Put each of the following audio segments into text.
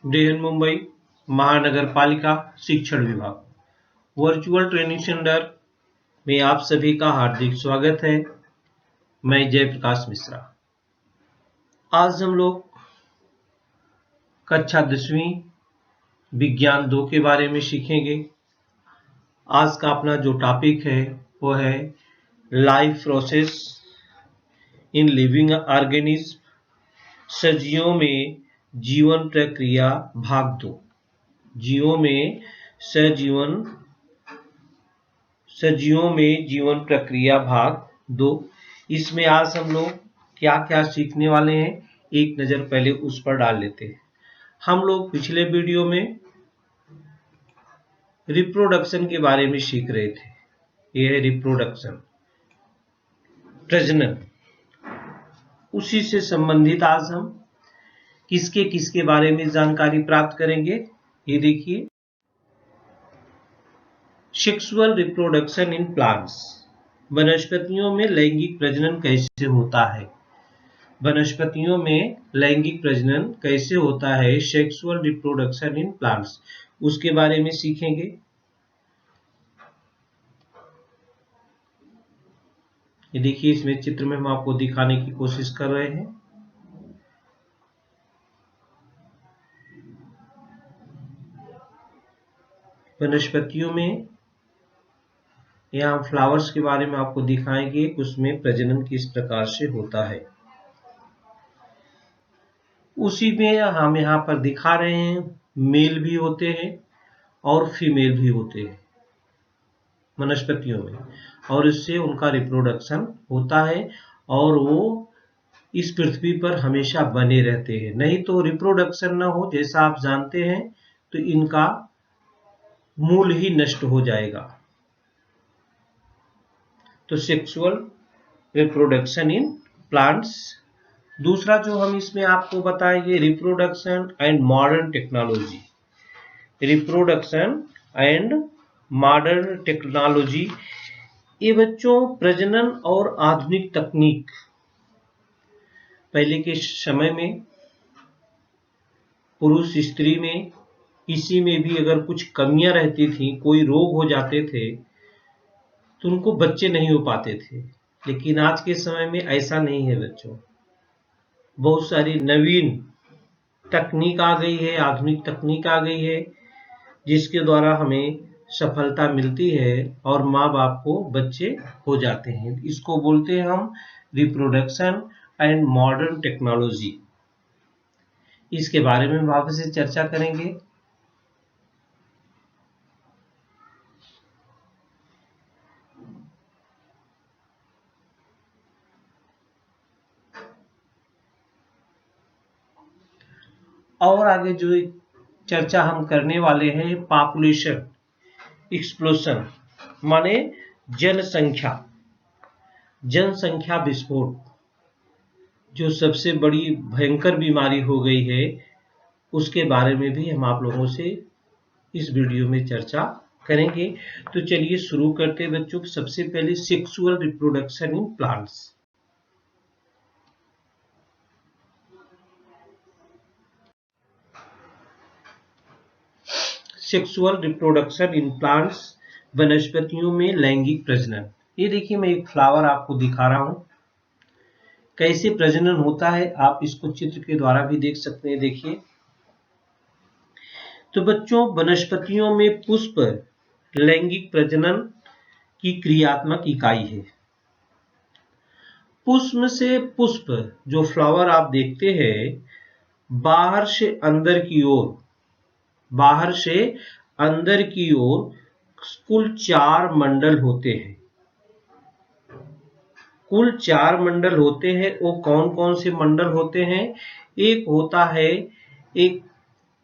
बृहन्मुंबई महानगर पालिका शिक्षण विभाग वर्चुअल ट्रेनिंग सेंटर में आप सभी का हार्दिक स्वागत है। मैं जयप्रकाश मिश्रा। आज हम लोग कक्षा 10वीं विज्ञान 2 के बारे में सीखेंगे। आज का अपना जो टॉपिक है वो है life process in living organism, सजीवों में जीवन प्रक्रिया भाग 2। सजीवों में जीवन प्रक्रिया भाग 2। इसमें आज हम लोग क्या क्या सीखने वाले हैं, एक नज़र पहले उस पर डाल लेते हैं। हम लोग पिछले वीडियो में रिप्रोडक्शन के बारे में सीख रहे थे। यह है रिप्रोडक्शन, प्रजनन। उसी से संबंधित आज हम किसके बारे में जानकारी प्राप्त करेंगे। ये देखिए, सेक्सुअल रिप्रोडक्शन इन प्लांट्स, वनस्पतियों में लैंगिक प्रजनन कैसे होता है। वनस्पतियों में लैंगिक प्रजनन कैसे होता है, सेक्सुअल रिप्रोडक्शन इन प्लांट्स, उसके बारे में सीखेंगे। ये देखिए, इसमें चित्र में हम आपको दिखाने की कोशिश कर रहे हैं। वनस्पतियों में यहाँ फ्लावर्स के बारे में आपको दिखाएंगे, उसमें प्रजनन किस प्रकार से होता है। उसी में हम यहाँ पर दिखा रहे हैं, मेल भी होते हैं और फीमेल भी होते हैं वनस्पतियों में, और इससे उनका रिप्रोडक्शन होता है और वो इस पृथ्वी पर हमेशा बने रहते हैं। नहीं तो रिप्रोडक्शन न हो, जैसा आप जानते हैं, तो इनका मूल ही नष्ट हो जाएगा। तो सेक्सुअल रिप्रोडक्शन इन प्लांट्स। दूसरा जो हम इसमें आपको बताएंगे, reproduction and modern technology. Reproduction and modern technology, ये बच्चों प्रजनन और आधुनिक तकनीक। पहले के समय में पुरुष स्त्री में किसी में भी अगर कुछ कमियां रहती थी, कोई रोग हो जाते थे, तो उनको बच्चे नहीं हो पाते थे। लेकिन आज के समय में ऐसा नहीं है बच्चों। बहुत सारी नवीन तकनीक आ गई है, आधुनिक तकनीक आ गई है, जिसके द्वारा हमें सफलता मिलती है और माँ बाप को बच्चे हो जाते हैं। इसको बोलते हैं हम रिप्रोडक्शन एंड मॉडर्न टेक्नोलॉजी। इसके बारे में वापस से चर्चा करेंगे। और आगे जो चर्चा हम करने वाले हैं, पॉपुलेशन एक्सप्लोशन, माने जनसंख्या विस्फोट, जो सबसे बड़ी भयंकर बीमारी हो गई है, उसके बारे में भी हम आप लोगों से इस वीडियो में चर्चा करेंगे। तो चलिए शुरू करते हैं बच्चों। सबसे पहले sexual reproduction in plants. Sexual reproduction in plants, वनस्पतियों में लैंगिक प्रजनन। ये देखिए, मैं एक फ्लावर आपको दिखा रहा हूं, कैसे प्रजनन होता है। आप इसको चित्र के द्वारा भी देख सकते हैं। देखिए, तो बच्चों वनस्पतियों में पुष्प लैंगिक प्रजनन की क्रियात्मक इकाई है। पुष्प से पुष्प, जो फ्लावर आप देखते हैं, बाहर से अंदर की ओर कुल 4 मंडल होते हैं। कुल 4 मंडल होते हैं। वो कौन कौन से मंडल होते हैं? एक होता है एक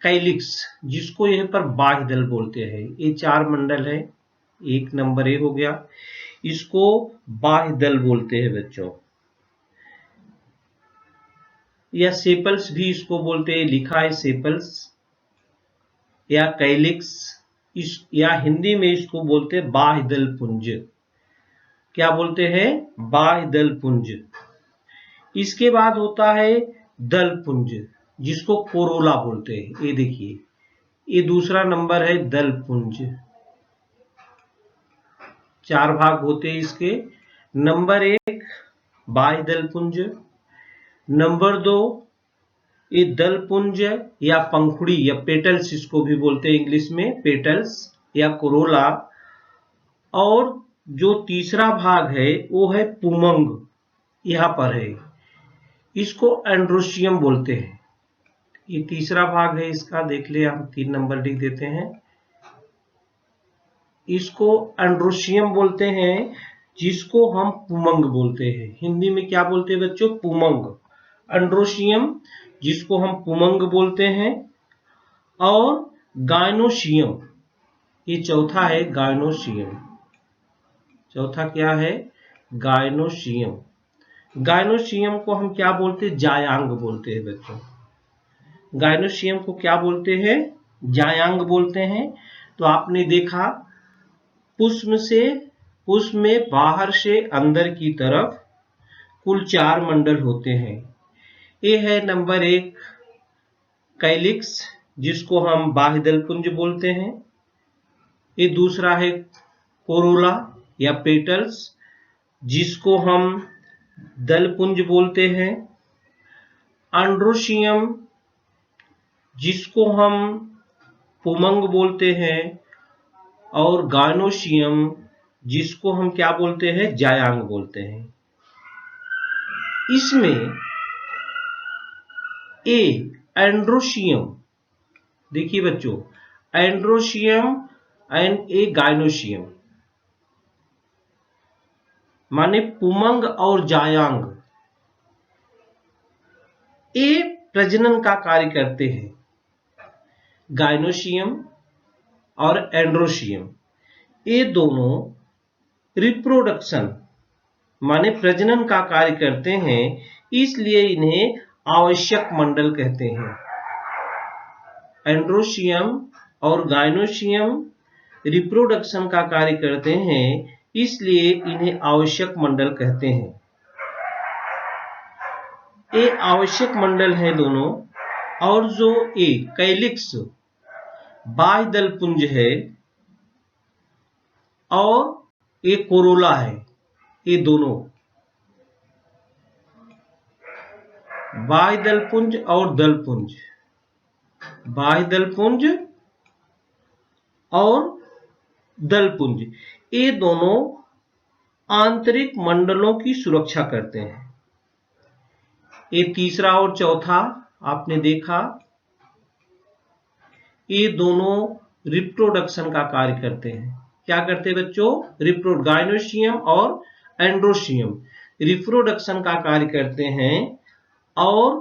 कैलिक्स, जिसको यहीं पर बाह्य दल बोलते हैं। ये 4 मंडल है। एक नंबर ए हो गया, इसको बाह्य दल बोलते हैं बच्चों, या सेपल्स भी इसको बोलते हैं। लिखा है सेपल्स या कैलिक्स, या हिंदी में इसको बोलते हैं बाह्य दल पुंज। क्या बोलते हैं? बाह्य दल पुंज। इसके बाद होता है दल पुंज। जिसको कोरोला बोलते हैं। ये देखिए, ये दूसरा नंबर है दलपुंज। 4 भाग होते हैं इसके। नंबर 1 बाह्य दलपुंज, नंबर 2 ये दलपुंज या पंखुड़ी या पेटल्स इसको भी बोलते हैं इंग्लिश में, पेटल्स या कोरोला। और जो तीसरा भाग है वो है पुमंग, यहां पर है, इसको एंड्रोशियम बोलते हैं। ये तीसरा भाग है इसका, देख ले, हम 3 नंबर लिख देते हैं। इसको एंड्रोशियम बोलते हैं, जिसको हम पुमंग बोलते हैं। हिंदी में क्या बोलते हैं बच्चों? पुमंग। एंड्रोशियम जिसको हम पुमंग बोलते हैं, और गायनोशियम, ये चौथा है गायनोशियम। चौथा क्या है? गायनोशियम। गायनोशियम को हम क्या बोलते हैं? जायांग बोलते हैं बच्चों। गायनोशियम को क्या बोलते हैं? जायांग बोलते हैं। तो आपने देखा, पुष्प में बाहर से अंदर की तरफ कुल 4 मंडल होते हैं। ये है नंबर 1 कैलिक्स, जिसको हम बाह्य दलपुंज बोलते हैं। ये दूसरा है कोरोला या पेटल्स, जिसको हम दलपुंज बोलते हैं। एंड्रोशियम, जिसको हम पुमंग बोलते हैं। और गायनोशियम, जिसको हम क्या बोलते हैं? जायांग बोलते हैं। इसमें एंड्रोशियम, देखिए बच्चों, एंड्रोशियम एंड ए गायनोशियम माने पुमंग और जायांग, ये प्रजनन का कार्य करते हैं। गायनोशियम और एंड्रोशियम, ये दोनों रिप्रोडक्शन माने प्रजनन का कार्य करते हैं, इसलिए इन्हें आवश्यक मंडल कहते हैं। एंड्रोशियम और गायनोशियम रिप्रोडक्शन का कार्य करते हैं, इसलिए इन्हें आवश्यक मंडल कहते हैं। ये आवश्यक मंडल हैं दोनों। और जो ये कैलिक्स बाह्य दलपुंज है और ये कोरोला है, ये दोनों बाह्य दलपुंज और दलपुंज, बाह्य दलपुंज और दलपुंज, ये दोनों आंतरिक मंडलों की सुरक्षा करते हैं। ये तीसरा और चौथा आपने देखा, ये दोनों रिप्रोडक्शन का कार्य करते हैं। क्या करते हैं बच्चों? गायनोशियम और एंड्रोशियम रिप्रोडक्शन का कार्य करते हैं, और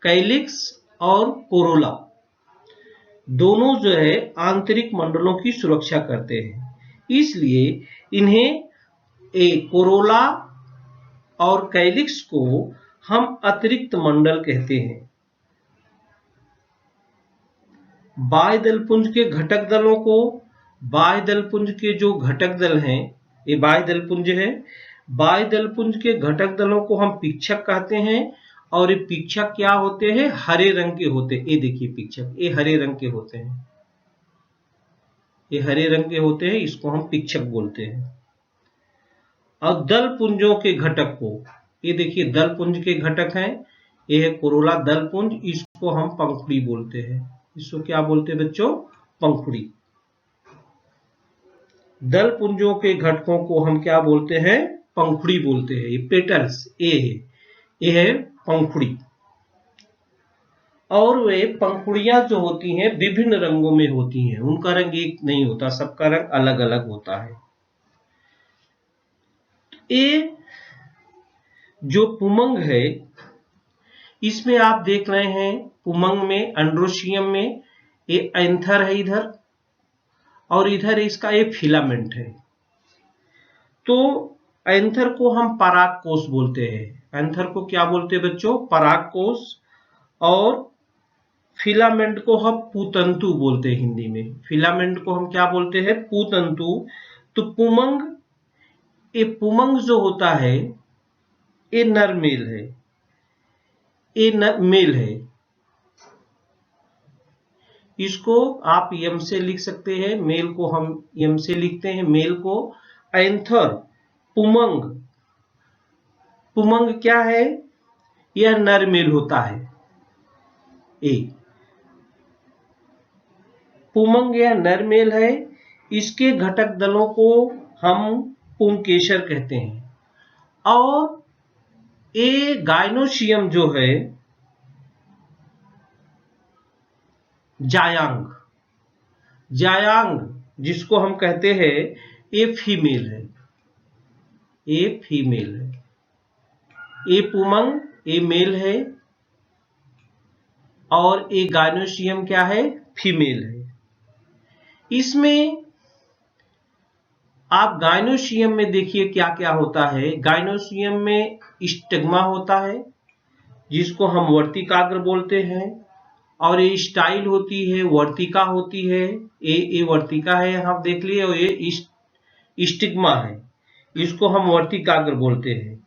कैलिक्स और कोरोला दोनों जो है आंतरिक मंडलों की सुरक्षा करते हैं। इसलिए इन्हें कोरोला और कैलिक्स को हम अतिरिक्त मंडल कहते हैं। बाह्य दलपुंज के घटक दलों को, बाह्य दलपुंज के जो घटक दल हैं, ये बाह्य दलपुंज है, बाह्य दलपुंज के घटक दलों को हम पिक्षक कहते हैं। और ये पिक्षक क्या होते हैं? हरे रंग के होते हैं। ये देखिए पिक्षक, ये हरे रंग के होते हैं, ये हरे रंग के होते हैं, इसको हम पिक्षक बोलते हैं। और दलपुंजों के घटक को, ये देखिए दलपुंज के घटक हैं, ये है कोरोला दलपुंज, इसको हम पंखुड़ी बोलते हैं। इसको क्या बोलते हैं बच्चों? पंखुड़ी। दलपुंजों के घटकों को हम क्या बोलते हैं? पंखुड़ी बोलते हैं। ये पेटल्स ये है पंखुड़ी। और वे पंखुड़ियां जो होती हैं विभिन्न रंगों में होती हैं, उनका रंग एक नहीं होता, सबका रंग अलग अलग होता है। ये जो पुमंग है, इसमें आप देख रहे हैं पुमंग में, एंड्रोशियम में ये एंथर है इधर, और इधर इसका ये फिलामेंट है। तो एंथर को हम परागकोश बोलते हैं। एंथर को क्या बोलते हैं बच्चों? परागकोश। और फिलामेंट को हम पूतंतु बोलते हैं हिंदी में। फिलामेंट को हम क्या बोलते हैं? पूतंतु। तो पुमंग, ये पुमंग जो होता है ये नर मेल है, ये मेल है, इसको आप यम से लिख सकते हैं, मेल को हम यम से लिखते हैं, मेल को। एंथर, पुमंग, पुमंग क्या है? यह नर मेल होता है। ए, पुमंग यह नर मेल है। इसके घटक दलों को हम पुंकेसर कहते हैं। और ए गायनोसियम जो है, जायांग, जायांग जिसको हम कहते हैं, ये फीमेल है, ये फीमेल है। ये पुमंग ये मेल है और ये गायनोसियम क्या है? फीमेल है। इसमें आप गायनोसियम में देखिए क्या क्या होता है। गायनोसियम में स्टिग्मा होता है जिसको हम वर्तिकाग्र बोलते हैं, और ये स्टाइल होती है, वर्तिका होती है। ये वर्तिका है, आप देख लिए, और ये स्टिग्मा है, इसको हम वर्तिकाग्र बोलते हैं।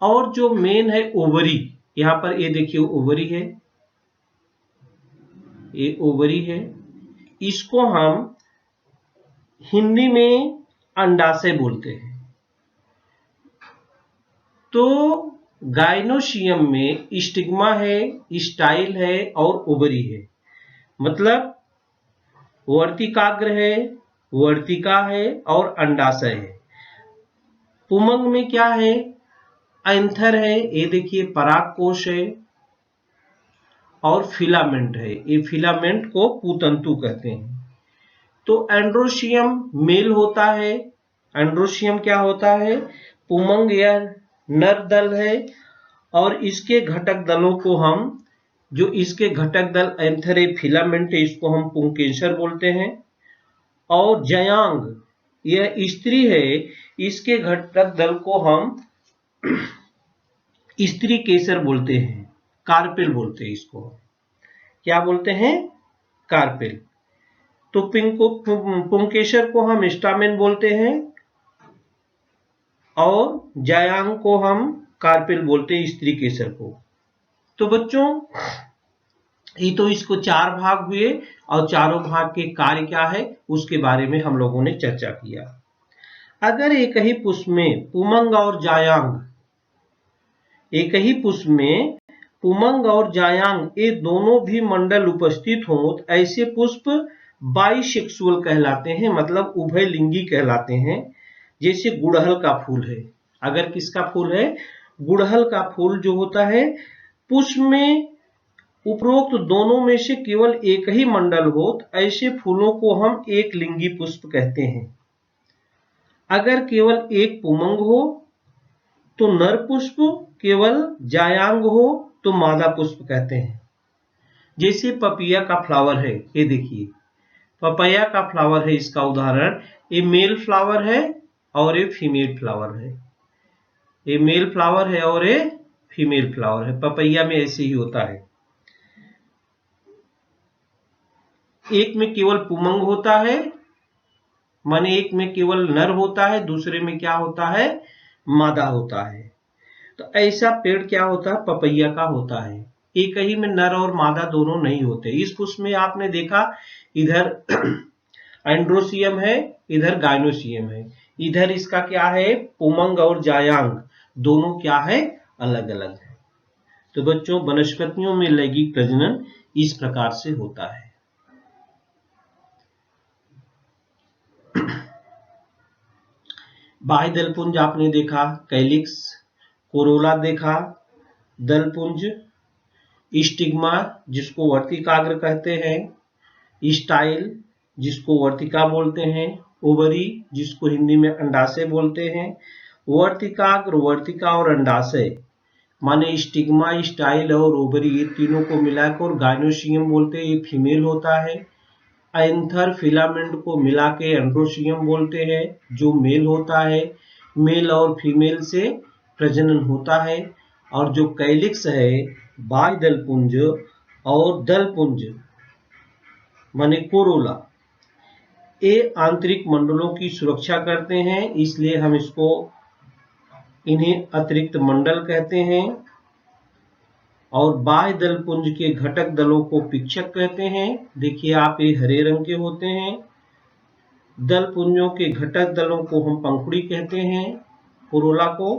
और जो मेन है ओवरी, यहाँ पर ये देखिए ओवरी है, ये ओवरी है, इसको हम हिंदी में अंडाशय बोलते हैं। तो गायनोसियम में स्टिग्मा है, स्टाइल है और ओवरी है, मतलब वर्तिकाग्र है, वर्तिका है और अंडाशय है। पुमंग में क्या है? एंथर है, ये देखिए परागकोश है, और फिलामेंट है, ये फिलामेंट को पूतंतु कहते हैं। तो एंड्रोसियम मेल होता है। एंड्रोसियम क्या होता है? पुमंग यह नर दल है, और इसके घटक दलों को हम, जो इसके घटक दल एंथर फिलामेंट है, इसको हम पुंकेसर बोलते हैं। और जयांग यह स्त्री है, इसके घटक दल को हम स्त्री केसर बोलते हैं, कार्पेल बोलते हैं, इसको क्या बोलते हैं? कार्पेल। तो पुंकेसर को हम स्टामेन बोलते हैं, और जायांग को हम कार्पेल बोलते हैं, स्त्री केसर को। तो बच्चों, ये तो इसको 4 भाग हुए, और चारों भाग के कार्य क्या है उसके बारे में हम लोगों ने चर्चा किया। अगर एक ही पुष्प में पुमंग और जायांग, एक ही पुष्प में पुमंग और जायांग ये दोनों भी मंडल उपस्थित हो, तो ऐसे पुष्प बाइसेक्सुअल कहलाते हैं, मतलब उभयलिंगी कहलाते हैं। जैसे गुड़हल का फूल है, अगर किसका फूल है? गुड़हल का फूल जो होता है, पुष्प में उपरोक्त दोनों में से केवल एक ही मंडल हो, तो ऐसे फूलों को हम एक लिंगी पुष्प कहते हैं। अगर केवल एक पुमंग हो तो नर पुष्प, केवल जायांग हो तो मादा पुष्प कहते हैं। जैसे पपिया का फ्लावर है, ये देखिए पपैया का फ्लावर है, इसका उदाहरण, ये मेल फ्लावर है और ये फीमेल फ्लावर है, ये मेल फ्लावर है और ये फीमेल फ्लावर है। पपैया में ऐसे ही होता है, एक में केवल पुमंग होता है, माने एक में केवल नर होता है, दूसरे में क्या होता है? मादा होता है। तो ऐसा पेड़ क्या होता है? पपैया का होता है। एक ही में नर और मादा दोनों नहीं होते। इस पुष्प में आपने देखा, इधर एंड्रोसियम है, इधर गायनोसियम है, इधर इसका क्या है? पुमंग और जायांग दोनों क्या है? अलग अलग है। तो बच्चों, वनस्पतियों में लैंगिक प्रजनन इस प्रकार से होता है। बाह्य दलपुंज आपने देखा, कैलिक्स, कोरोला देखा, दलपुंज, स्टिग्मा जिसको वर्तिकाग्र कहते हैं, स्टाइल जिसको वर्तिका बोलते हैं, ओवरी जिसको हिंदी में अंडाशय बोलते हैं। वर्तिकाग्र, वर्तिका और अंडाशय माने स्टिग्मा, स्टाइल और ओवरी, ये तीनों को मिलाकर गायनोसियम बोलते हैं, ये फीमेल होता है। एंथर फिलामेंट को मिला के एंड्रोसियम बोलते हैं, जो मेल होता है। मेल और फीमेल से प्रजनन होता है। और जो कैलिक्स है, बाह्य दलपुंज और दलपुंज माने कोरोला, ये आंतरिक मंडलों की सुरक्षा करते हैं, इसलिए हम इन्हें अतिरिक्त मंडल कहते हैं। और बाह्य दल पुंज के घटक दलों को पिक्षक कहते हैं। देखिए आप, ये हरे रंग के होते हैं। दल पुंजों के घटक दलों को हम पंखुड़ी कहते हैं, कोरोला को,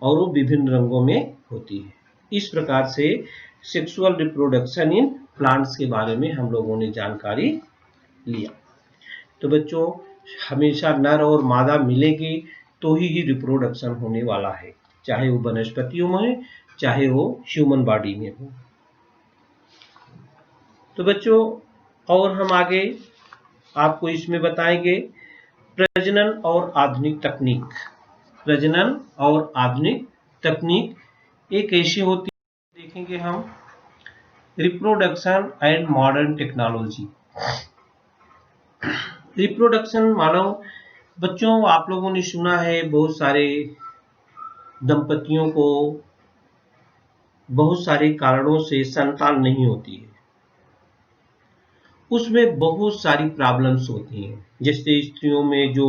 और वो विभिन्न रंगों में होती है। इस प्रकार से सेक्सुअल रिप्रोडक्शन इन प्लांट्स के बारे में हम लोगों ने जानकारी लिया। तो बच्चों, हमेशा नर और मादा मिलेगी तो ही रिप्रोडक्शन होने वाला है, चाहे वो वनस्पतियों में, चाहे वो ह्यूमन बॉडी में हो। तो बच्चों, और हम आगे आपको इसमें बताएंगे प्रजनन और आधुनिक तकनीक। प्रजनन और आधुनिक तकनीक एक ऐसी होती है, देखेंगे हम, reproduction and modern technology. Reproduction मानो बच्चों, आप लोगों ने सुना है बहुत सारे दंपतियों को बहुत सारे कारणों से संतान नहीं होती है। उसमें बहुत सारी प्रॉब्लम्स होती हैं। जैसे स्त्रियों में जो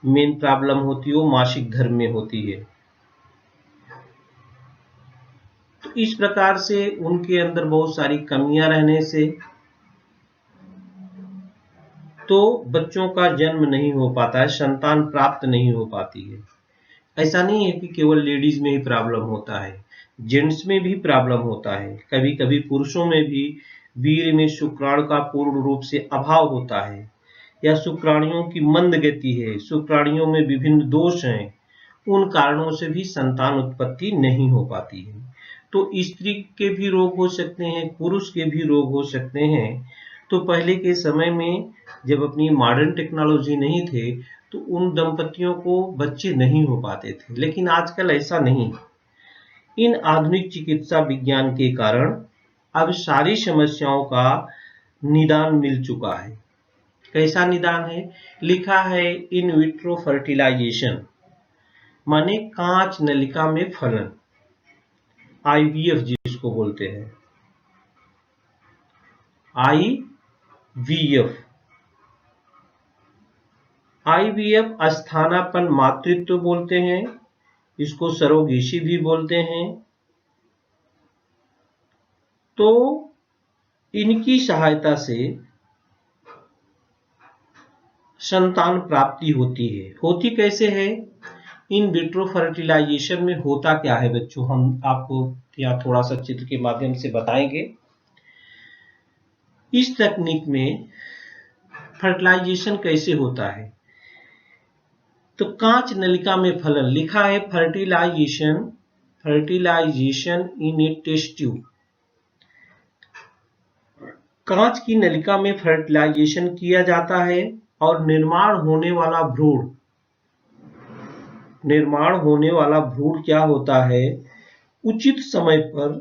मेन प्रॉब्लम होती है वो मासिक धर्म में होती है। तो इस प्रकार से उनके अंदर बहुत सारी कमियां रहने से तो बच्चों का जन्म नहीं हो पाता है, संतान प्राप्त नहीं हो पाती है। ऐसा नहीं है कि केवल लेडीज में ही प्रॉब्लम होता है, जेंट्स में भी प्रॉब्लम होता है। कभी कभी पुरुषों में भी वीर्य में शुक्राणु का पूर्ण रूप से अभाव होता है, या शुक्राणुओं की मंद गति है, शुक्राणुओं में विभिन्न दोष हैं, उन कारणों से भी संतान उत्पत्ति नहीं हो पाती है। तो स्त्री के भी रोग हो सकते हैं, पुरुष के भी रोग हो सकते हैं। तो पहले के समय में जब अपनी मॉडर्न टेक्नोलॉजी नहीं थे तो उन दंपतियों को बच्चे नहीं हो पाते थे, लेकिन आजकल ऐसा नहीं। इन आधुनिक चिकित्सा विज्ञान के कारण अब सारी समस्याओं का निदान मिल चुका है। कैसा निदान है? लिखा है इन विट्रो फर्टिलाइजेशन, माने कांच नलिका में फलन, आईवीएफ जिसको बोलते हैं, आईवीएफ। आईवीएफ स्थानापन्न मातृत्व बोलते हैं, इसको सरोगेसी भी बोलते हैं। तो इनकी सहायता से संतान प्राप्ति होती है। होती कैसे है? इन विट्रो फर्टिलाइजेशन में होता क्या है बच्चों, हम आपको यहाँ थोड़ा सा चित्र के माध्यम से बताएंगे। इस तकनीक में फर्टिलाइजेशन कैसे होता है? तो कांच नलिका में फलन, लिखा है फर्टिलाइजेशन, फर्टिलाइजेशन इन ए टेस्ट ट्यूब। कांच की नलिका में फर्टिलाइजेशन किया जाता है और निर्माण होने वाला भ्रूण क्या होता है, उचित समय पर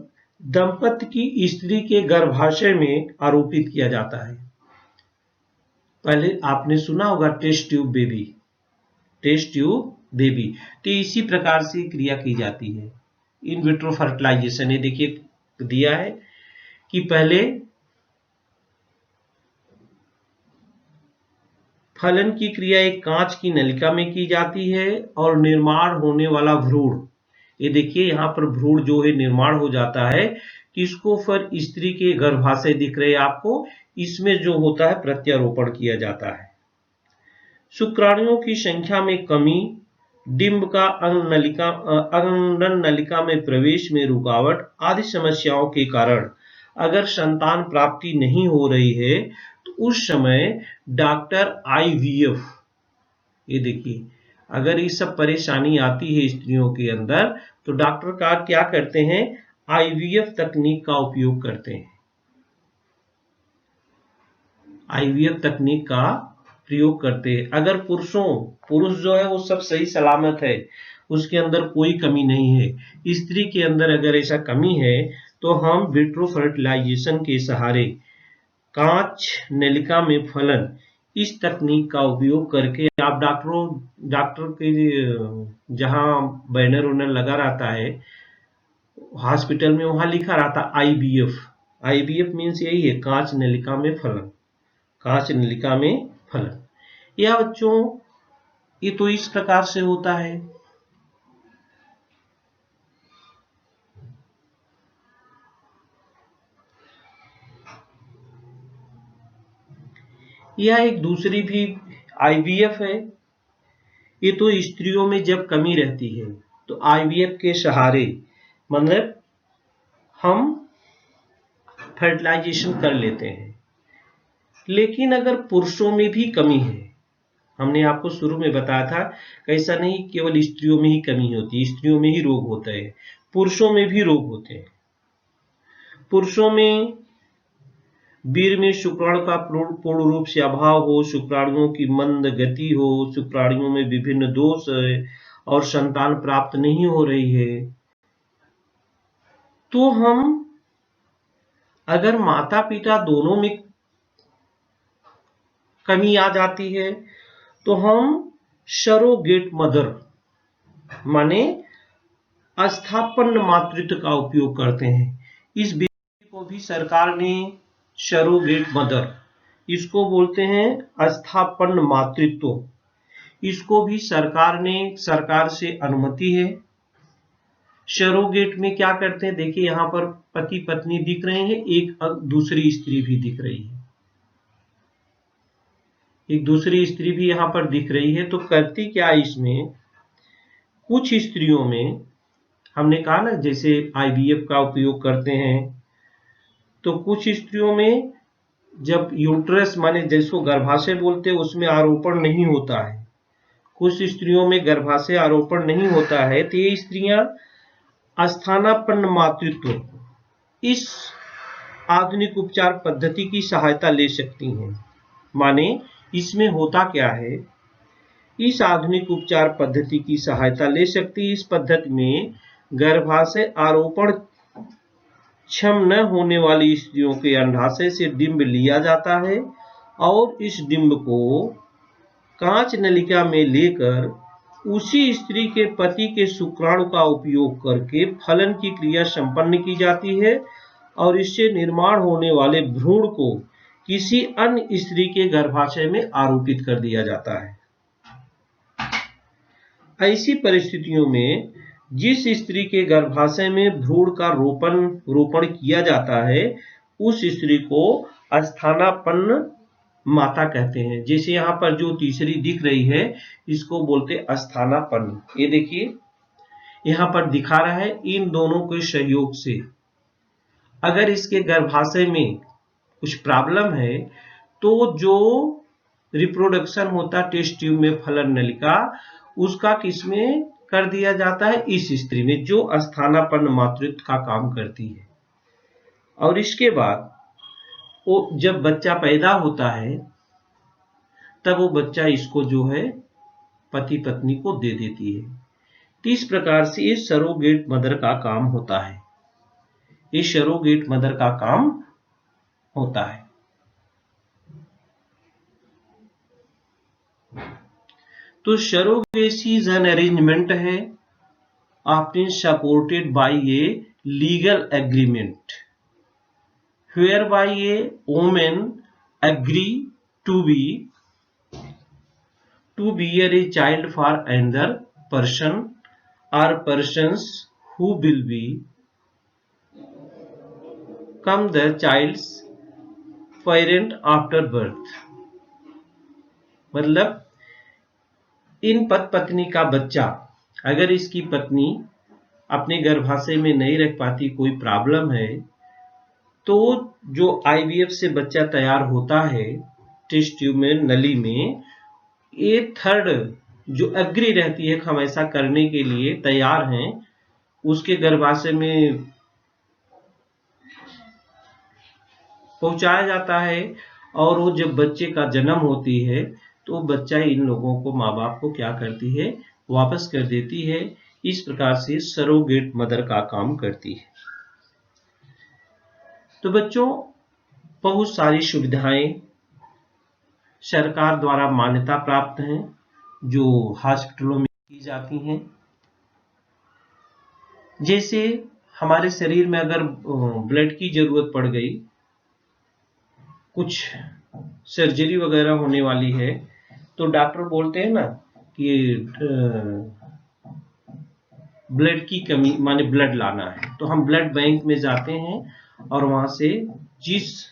दंपति की स्त्री के गर्भाशय में आरोपित किया जाता है। पहले आपने सुना होगा test tube baby, test tube baby. तो इसी प्रकार से क्रिया की जाती है इन विट्रो फर्टिलाइजेशन। ये देखिए दिया है कि पहले फलन की क्रिया एक कांच की नलिका में की जाती है और निर्माण होने वाला भ्रूण, ये देखिए यहाँ पर भ्रूण जो है निर्माण हो जाता है, किसको, फिर स्त्री के गर्भाशय दिख रहे हैं आपको, इसमें जो होता है प्रत्यारोपण किया जाता है। शुक्राणुओं की संख्या में कमी, डिंब का अंगन नलिका में प्रवेश में रुकावट आदि समस्याओं के कारण अगर संतान प्राप्ति नहीं हो रही है तो उस समय डॉक्टर आईवीएफ, ये देखिए अगर ये सब परेशानी आती है स्त्रियों के अंदर तो डॉक्टर का क्या करते हैं, आईवीएफ तकनीक का उपयोग करते हैं। आईवीएफ तकनीक का प्रयोग करते हैं। अगर पुरुष जो है वो सब सही सलामत है, उसके अंदर कोई कमी नहीं है, स्त्री के अंदर अगर ऐसा कमी है तो हम विट्रो फर्टिलाइजेशन के सहारे कांच नलिका में फलन, इस तकनीक का उपयोग करके आप डॉक्टर के जहां बैनर उनर लगा रहता है हॉस्पिटल में, वहां लिखा रहता आईवीएफ। आईवीएफ मीन्स यही है, कांच नलिका में फलन, कांच नलिका में फलन। या बच्चों ये तो इस प्रकार से होता है। यह एक दूसरी भी आईवीएफ है। ये तो स्त्रियों में जब कमी रहती है तो आईवीएफ के सहारे मतलब हम फर्टिलाइजेशन कर लेते हैं। लेकिन अगर पुरुषों में भी कमी है, हमने आपको शुरू में बताया था ऐसा नहीं केवल स्त्रियों में ही कमी होती है, स्त्रियों में ही रोग होते हैं, पुरुषों में भी रोग होते हैं। पुरुषों में वीर्य में शुक्राणु का पूर्ण रूप से अभाव हो, शुक्राणुओं की मंद गति हो, शुक्राणुओं में विभिन्न दोष है और संतान प्राप्त नहीं हो रही है, तो हम अगर माता पिता दोनों में कमी आ जाती है तो हम सरोगेट मदर माने अस्थापन मातृत्व का उपयोग करते हैं। इस विधि को भी सरकार ने सरोगेट मदर, इसको बोलते हैं अस्थापन मातृत्व, इसको भी सरकार से अनुमति है। सरोगेट में क्या करते हैं, देखिए यहां पर पति पत्नी दिख रहे हैं, एक दूसरी स्त्री भी दिख रही है, एक दूसरी स्त्री भी यहां पर दिख रही है। तो करती क्या इसमें, कुछ स्त्रियों में हमने कहा ना जैसे आईवीएफ का उपयोग करते हैं, तो कुछ स्त्रियों में जब यूट्रस माने जिसको गर्भाशय बोलते हैं उसमें आरोपण नहीं होता है, कुछ स्त्रियों में गर्भाशय आरोपण नहीं होता है, तो ये स्त्रियां अस्थानापन्न मातृत्व इस आधुनिक उपचार पद्धति की सहायता ले सकती हैं। माने इसमें होता क्या है, इस आधुनिक उपचार पद्धति की सहायता ले सकती है। इस पद्धति में गर्भाशय आरोपण क्षम न होने वाली स्त्रियों के अंडाशय से डिंब लिया जाता है और इस डिंब को कांच नलिका में लेकर उसी स्त्री के पति के शुक्राणु का उपयोग करके फलन की क्रिया संपन्न की जाती है और इससे निर्माण होने वाले भ्रूण को किसी अन्य स्त्री के गर्भाशय में आरोपित कर दिया जाता है। ऐसी परिस्थितियों में जिस स्त्री के गर्भाशय में भ्रूण का रोपण किया जाता है उस स्त्री को अस्थानापन्न माता कहते हैं। जैसे यहाँ पर जो तीसरी दिख रही है इसको बोलते अस्थानापन्न। ये देखिए यहाँ पर दिखा रहा है इन दोनों के सहयोग से अगर इसके गर्भाशय में कुछ प्रॉब्लम है तो जो रिप्रोडक्शन होता टेस्ट ट्यूब में फलन नलिका उसका किसमें कर दिया जाता है, इस स्त्री में जो अस्थानापन्न मातृत्व का काम करती है। और इसके बाद वो जब बच्चा पैदा होता है तब वो बच्चा इसको जो है पति पत्नी को दे देती है। तो इस प्रकार से ये सरोगेट मदर का काम होता है, ये सरोगेट मदर का काम होता है। तो सरोगेसी एन अरेंजमेंट है often supported by a legal agreement whereby a woman agree to bear a child for another person or persons who will become the child's parent after birth। मतलब इन पत्नी का बच्चा अगर इसकी पत्नी अपने गर्भाशय में नहीं रख पाती, कोई प्रॉब्लम है, तो जो आईवीएफ से बच्चा तैयार होता है टेस्ट ट्यूब में नली में, ये थर्ड जो एग्री रहती है हम ऐसा करने के लिए तैयार हैं, उसके गर्भाशय में पहुंचाया जाता है और वो जब बच्चे का जन्म होती है तो बच्चा इन लोगों को माँ बाप को क्या करती है, वापस कर देती है। इस प्रकार से सरोगेट मदर का काम करती है। तो बच्चों बहुत सारी सुविधाएं सरकार द्वारा मान्यता प्राप्त हैं जो हॉस्पिटलों में की जाती हैं। जैसे हमारे शरीर में अगर ब्लड की जरूरत पड़ गई, कुछ सर्जरी वगैरह होने वाली है, तो डॉक्टर बोलते हैं ना कि ब्लड की कमी माने ब्लड लाना है, तो हम ब्लड बैंक में जाते हैं और वहां से जिस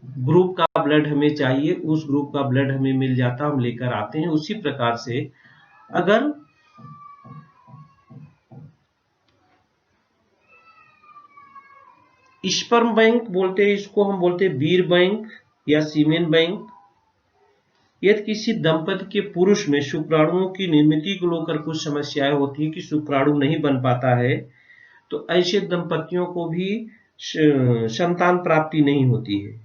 ग्रुप का ब्लड हमें चाहिए, उस ग्रुप का ब्लड हमें मिल जाता, हम लेकर आते हैं। उसी प्रकार से अगर स्पर्म बैंक बोलते हैं इसको, हम बोलते हैं वीर बैंक या सीमेन बैंक। यदि किसी दंपति के पुरुष में शुक्राणुओं की निर्मित को लेकर कुछ समस्याएं होती है कि शुक्राणु नहीं बन पाता है, तो ऐसे दंपतियों को भी संतान प्राप्ति नहीं होती है।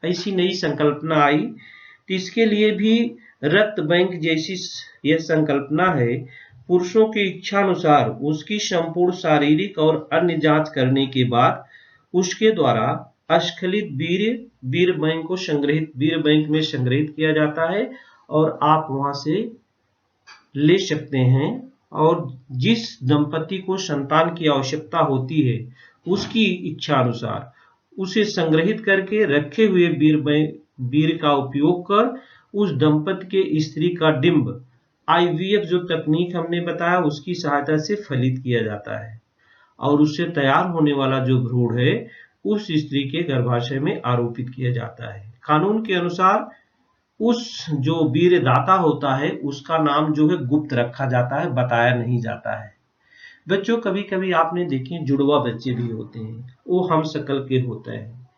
ऐसी नई संकल्पना आई, तो इसके लिए भी रक्त बैंक जैसी यह संकल्पना है। पुरुषों की इच्छा अनुसार उसकी संपूर्ण शारीरिक और अन्य जांच करने के बाद उसके द्वारा अस्खलित वीर बैंक को वीर बैंक में संग्रहित किया जाता है और आप वहां से ले सकते हैं। और जिस दंपति को संतान की आवश्यकता होती है उसकी इच्छा अनुसार उसे संग्रहित करके रखे हुए वीर का उपयोग कर उस दंपति के स्त्री का डिंब IVF जो तकनीक हमने बताया उसकी सहायता से फलित किया जाता है और उससे तैयार होने वाला जो भ्रूण है उस स्त्री के गर्भाशय में आरोपित किया जाता है। कानून के अनुसार उस जो वीरदाता होता है उसका नाम जो है गुप्त रखा जाता है, बताया नहीं जाता है। बच्चों कभी कभी आपने देखे जुड़वा बच्चे भी होते हैं, वो हम शक्ल के होते हैं।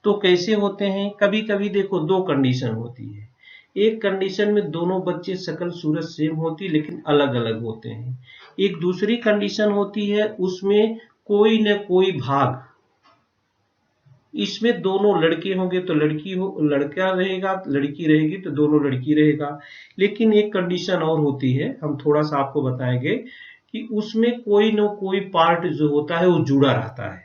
तो कैसे होते हैं? कभी कभी देखो दो कंडीशन होती है। एक कंडीशन में दोनों बच्चे शक्ल सूरत सेम होती लेकिन अलग अलग होते हैं। एक दूसरी कंडीशन होती है उसमें कोई न कोई भाग, इसमें दोनों लड़के होंगे तो लड़का रहेगा, लड़की रहेगी तो दोनों लड़की रहेगा। लेकिन एक कंडीशन और होती है, हम थोड़ा सा आपको बताएंगे कि उसमें कोई न कोई पार्ट जो होता है वो जुड़ा रहता है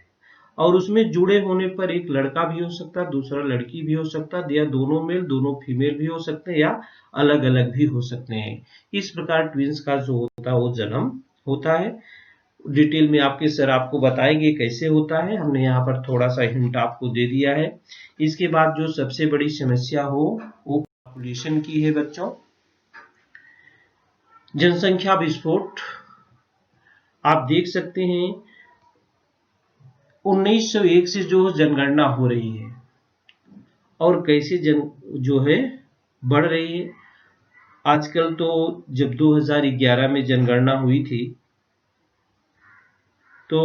और उसमें जुड़े होने पर एक लड़का भी हो सकता है, दूसरा लड़की भी हो सकता है, या दोनों मेल दोनों फीमेल भी हो सकते हैं या अलग अलग भी हो सकते हैं। इस प्रकार ट्विंस का जो होता है वो जन्म होता है। डिटेल में आपके सर आपको बताएंगे कैसे होता है, हमने यहाँ पर थोड़ा सा हिंट आपको दे दिया है। इसके बाद जो सबसे बड़ी समस्या हो वो पॉपुलेशन की है बच्चों, जनसंख्या विस्फोट। आप देख सकते हैं 1901 से जो जनगणना हो रही है और कैसे जो है बढ़ रही है। आजकल तो जब 2011 में जनगणना हुई थी तो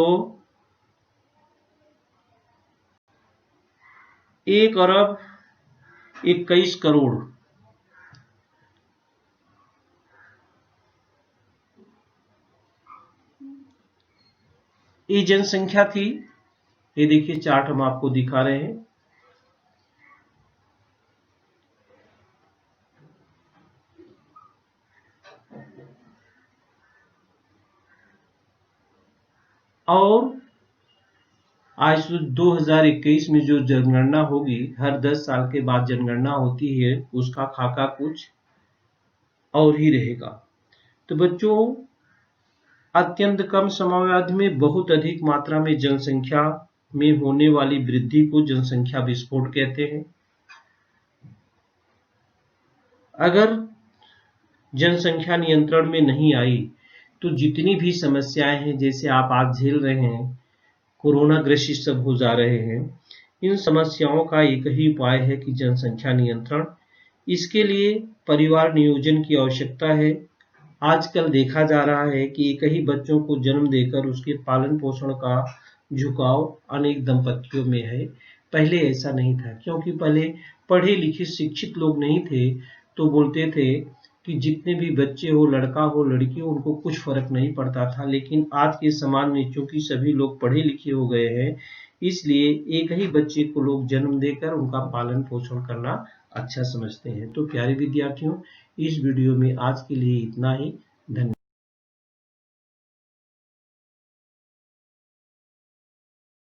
1,21,00,00,000 ये जनसंख्या थी। ये देखिए चार्ट हम आपको दिखा रहे हैं। और आज 2021 में जो जनगणना होगी, हर 10 साल के बाद जनगणना होती है, उसका खाका कुछ और ही रहेगा। तो बच्चों अत्यंत कम समयावधि में बहुत अधिक मात्रा में जनसंख्या में होने वाली वृद्धि को जनसंख्या विस्फोट कहते हैं। अगर जनसंख्या नियंत्रण में नहीं आई तो जितनी भी समस्याएं हैं, जैसे आप आज झेल रहे हैं, कोरोना ग्रसित सब हो जा रहे हैं, इन समस्याओं का एक ही उपाय है कि जनसंख्या नियंत्रण। इसके लिए परिवार नियोजन की आवश्यकता है। आजकल देखा जा रहा है कि एक ही बच्चों को जन्म देकर उसके पालन पोषण का झुकाव अनेक दंपतियों में है। पहले ऐसा नहीं था, क्योंकि पहले पढ़े लिखे शिक्षित लोग नहीं थे, तो बोलते थे कि जितने भी बच्चे हो, लड़का हो लड़की हो, उनको कुछ फर्क नहीं पड़ता था। लेकिन आज के समाज में चूंकि सभी लोग पढ़े लिखे हो गए हैं, इसलिए एक ही बच्चे को लोग जन्म देकर उनका पालन पोषण करना अच्छा समझते हैं। तो प्यारे विद्यार्थियों, इस वीडियो में आज के लिए इतना ही। धन्यवाद।